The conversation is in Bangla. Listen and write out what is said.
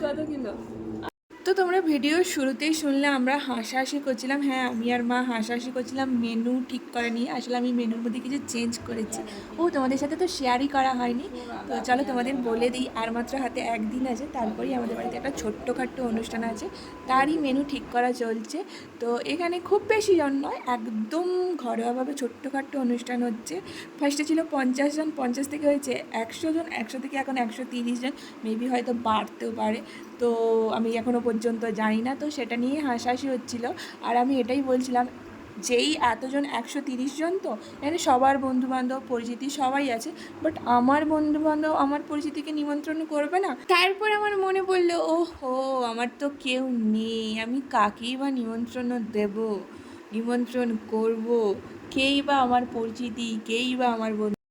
কত কিলো? তো তোমরা ভিডিওর শুরুতেই শুনলে আমরা হাসাহাসি করছিলাম। হ্যাঁ, আমি আর মা হাসাহাসি করছিলাম মেনু ঠিক করে নিয়ে। আসলে আমি মেনুর মধ্যে কিছু চেঞ্জ করেছি। তোমাদের সাথে তো শেয়ারই করা হয়নি। তো চলো তোমাদের বলে দিই, আর মাত্র হাতে একদিন আছে, তারপরেই আমাদের বাড়িতে একটা ছোট্টখাট্টো অনুষ্ঠান আছে, তারই মেনু ঠিক করা চলছে। তো এখানে খুব বেশি জন নয়, একদম ঘরোয়াভাবে ছোট্টখাট্টো অনুষ্ঠান হচ্ছে। ফার্স্টে ছিল 50 জন, 50 থেকে হয়েছে 100 জন, 100 থেকে এখন 130 জন, মেবি হয়তো বাড়তেও পারে। তো আমি এখনও পর্যন্ত জানি না, তো সেটা নিয়ে হাসাহাসি হচ্ছিল। আর আমি এটাই বলছিলাম, যেই এতজন 130 জন, তো এখানে সবার বন্ধুবান্ধব পরিচিতি সবাই আছে, বাট আমার বন্ধুবান্ধব আমার পরিচিতিকে নিমন্ত্রণ করবে না। তারপর আমার মনে পড়লো, ওহো, আমার তো কেউ নেই, আমি কাকেই বা নিমন্ত্রণ দেব, নিমন্ত্রণ করব, কেই বা আমার পরিচিতি, কেই বা আমার বন্ধু।